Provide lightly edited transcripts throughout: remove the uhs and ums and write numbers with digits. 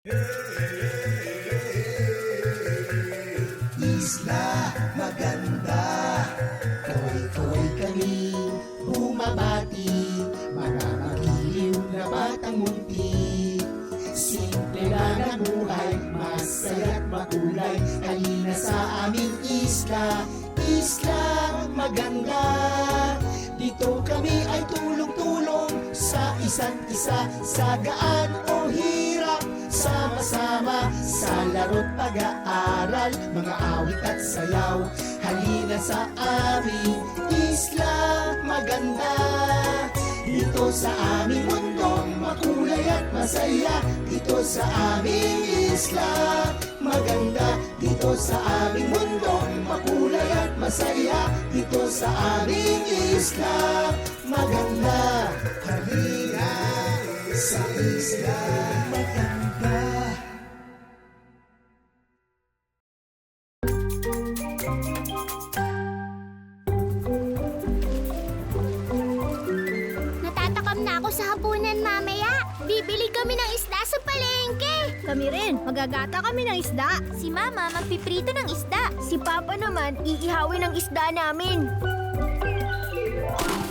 Isla maganda, kaway-kaway kami bumabati, mga magiliw na batang munti. Simple lang ang buhay, masaya't makulay. Halina sa aming isla, isla maganda. Dito kami ay tulong-tulong sa isa't isa, sa gaan o hirap. Sama-sama sa laro't pag-aaral, mga awit at sayaw. Halina sa aming isla maganda. Dito sa aming mundong makulay at masaya. Dito sa aming isla maganda. Dito sa aming mundong makulay at masaya. Dito sa aming isla maganda. Halina sa isla maganda. Natatakam na ako sa hapunan mamaya. Bibili kami ng isda sa palengke. Kami rin, magagata kami ng isda. Si Mama magpiprito ng isda. Si Papa naman, iihawin ang isda namin.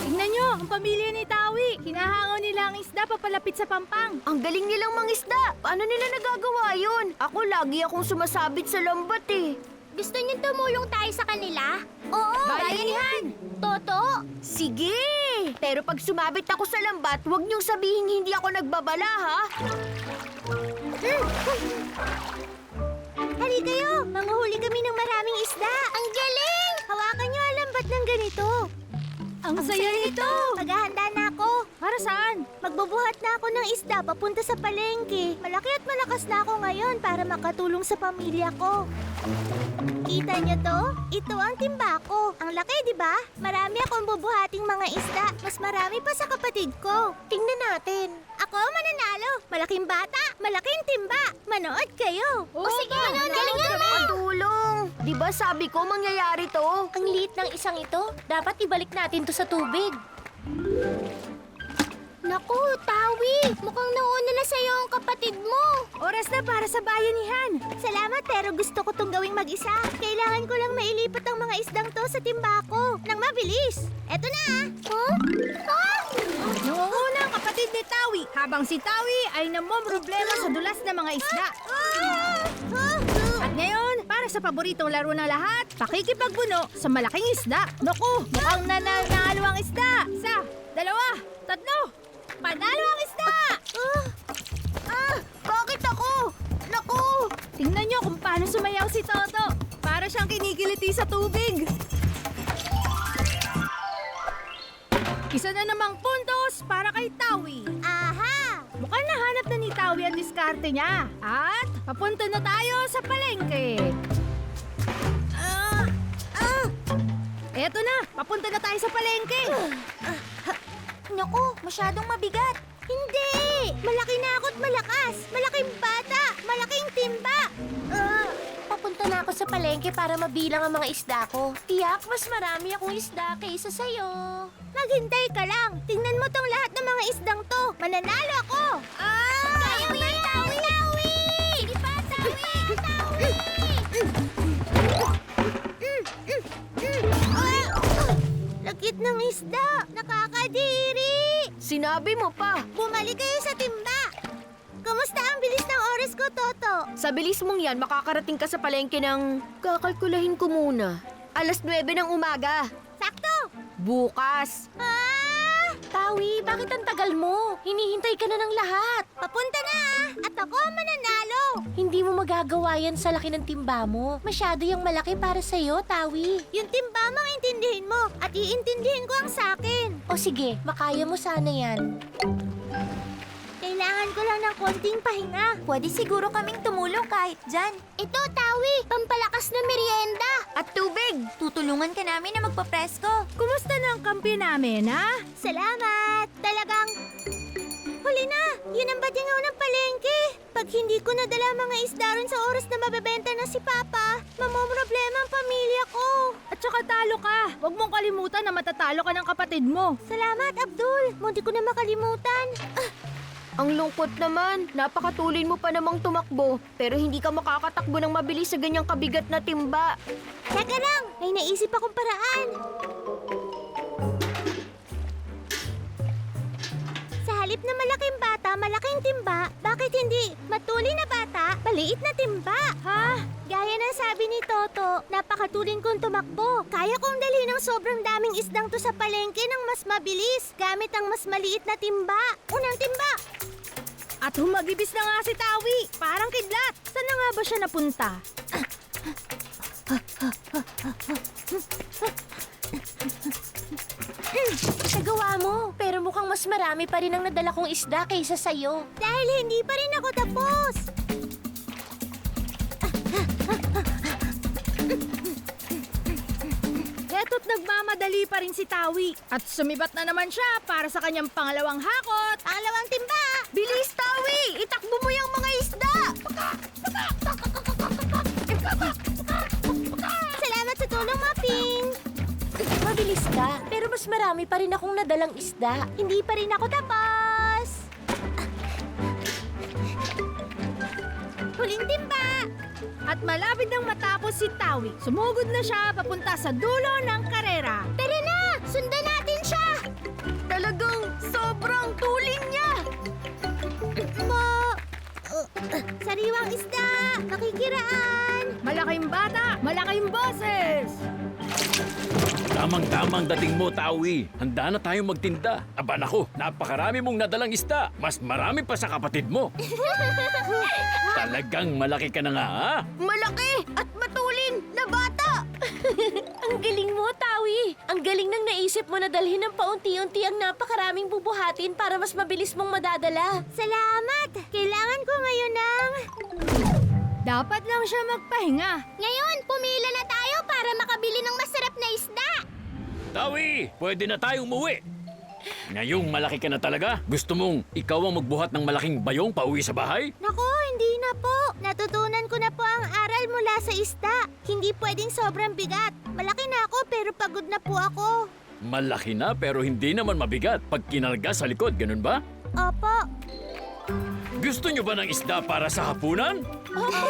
Tingnan nyo, ang pamilya ni Tawi. Hinahangon nila ang isda papalapit sa pampang. Ang galing nilang mangisda. Paano nila nagagawa yun? Ako lagi akong sumasabit sa lambat eh. Gusto niyo tumulong tayo sa kanila? Oo, Bayanihan! Toto! Sige! Pero pag sumabit ako sa lambat, huwag niyong sabihin hindi ako nagbabala, ha? Hali kayo! Manguhuli kami ng maraming isda! Ang galing! Hawakan niyo ang lambat ng ganito. Ang saya nito! Maghahanda na ako. Para saan? Magbubuhat na ako ng isda papunta sa palengke. Malaki at malakas na ako ngayon para makatulong sa pamilya ko. Kita niyo to? Ito ang timba ko. Ang laki, di ba? Marami akong bubuhating mga isda. Mas marami pa sa kapatid ko. Tingnan natin. Ako mananalo. Malaking bata, malaking timba. Manood kayo. Oo, sige, manood galingan kami. mo. Patulong! Di ba sabi ko mangyayari to? Ang liit ng isang ito. Dapat ibalik natin to sa tubig. Naku, Tawi! Mukhang nauna na sa'yo ang kapatid mo. Oras na para sa bayanihan. Salamat pero gusto ko tong gawing mag-isa. Kailangan ko lang mailipat ang mga isdang to sa timba ko. Nang mabilis. Eto na ah. Huh? Ah! Nunguna ang kapatid ni Tawi, habang si Tawi ay namomroblema sa dulas ng mga isda. At ngayon, para sa paboritong laro ng lahat, pakikipagbuno sa malaking isda. Naku, mukhang nanalo ang isda. Isa, dalawa, tatlo. Panalo ang isda! Bakit ako? Naku! Tingnan niyo kung paano sumayaw si Toto. Para siyang kinikiliti sa tubig. Isa na namang puntos para kay Tawi. Aha! Mukhang nahanap na ni Tawi ang diskarte niya. At papunta na tayo sa palengke. Eto na, papunta na tayo sa palengke. Naku, masyadong mabigat. Hindi! Malaki na ako't malakas. Malaking bata. Malaking timba. Papunta na ako sa palengke para mabilang ang mga isda ko. Tiyak, mas marami akong isda kaysa sa'yo. Maghintay ka lang. Tingnan mo tong lahat ng mga isdang to. Mananalo ako. Kaya mo yan, Tawi! Tawi! Sige pa, Tawi! Tawi! Lagkit ng isda. Nakakadiri. Sinabi mo pa. Bumalik kayo sa timba. Kamusta ang bilis ng oras ko, Toto? Sa bilis mong yan, makakarating ka sa palengke ng... Kakalkulahin ko muna. 9:00 ng umaga. Sakto! Bukas. Tawi, bakit ang tagal mo? Hinihintay ka na ng lahat. Papunta na at ako ang mananalo. Hindi mo magagawa yan sa laki ng timba mo. Masyado yung malaki para sa'yo, Tawi. Yung timba mo ang intindihin mo at iintindihin ko ang sakin. O sige, makaya mo sana yan. Kailangan ko lang ng konting pahinga. Pwede siguro kaming tumulong kahit dyan. Ito, Tawi, pampalakas na merienda. At tubig. Tutulungan ka namin na magpapresko. Kumusta na ang kampi namin, ha? Salamat! Talagang... Huli na! Yun ang badingaw ng palengke! Pag hindi ko nadala mga isda ron sa oras na mabebenta na si Papa, mamomroblema ang pamilya ko! At saka talo ka. Huwag mong kalimutan na matatalo ka ng kapatid mo. Salamat, Abdul! Munti ko na makalimutan. Ang lungkot naman. Napakatulin mo pa namang tumakbo. Pero hindi ka makakatakbo ng mabilis sa ganyang kabigat na timba. Teka lang, may naisip akong paraan. Sa halip na malaking bata, malaking timba, bakit hindi matulin na bata, maliit na timba? Ha? Gaya ng sabi ni Toto, napakatulin kong tumakbo. Kaya kong dalhin ng sobrang daming isdang to sa palengke ng mas mabilis gamit ang mas maliit na timba. Unang timba! At humagibis na nga si Tawi. Parang kidlat. Saan na nga ba siya napunta? Nagawa mo, pero mukhang mas marami pa rin ang nadala kong isda kaysa sa'yo. Dahil hindi pa rin ako tapos. Eto't nagmamadali pa rin si Tawi. At sumibat na naman siya para sa kanyang pangalawang hakot. Pangalawang timba! Bilis, Tawi! Itakbo mo yung mga isda! Salamat sa tulong, Maping! Mabilis ka, pero mas marami pa rin akong nadalang isda. Hindi pa rin ako tapos! Huling timba! At malapit nang matapos si Tawi, sumugod na siya papunta sa dulo ng karera. Tara na! Sundan natin siya! Talagang sobrang tuling niya! Sariwang isda! Makikiraan! Malaking bata, malaking boses! Tamang-tamang dating mo, Tawi. Handa na tayong magtinda. Aba nako, napakarami mong nadalang isda. Mas marami pa sa kapatid mo. Talagang malaki ka na nga, ha? Malaki at matulin na bata! Ang galing mo, Tawi! Ang galing nang naisip mo na dalhin ng paunti-unti ang napakaraming bubuhatin para mas mabilis mong madadala. Salamat! Kailangan ko ngayon ng... Dapat lang siya magpahinga. Ngayon, pumila na tayo para makabili ng masarap na isda! Tawi, pwede na tayong umuwi. Ngayong malaki ka na talaga, gusto mong ikaw ang magbuhat ng malaking bayong pauwi sa bahay? Nako, hindi na po. Natutunan ko na po ang aral mula sa isda. Hindi pwedeng sobrang bigat. Malaki na ako pero pagod na po ako. Malaki na pero hindi naman mabigat pag kinalga sa likod, ganun ba? Opo. Gusto nyo ba ng isda para sa hapunan? Opo.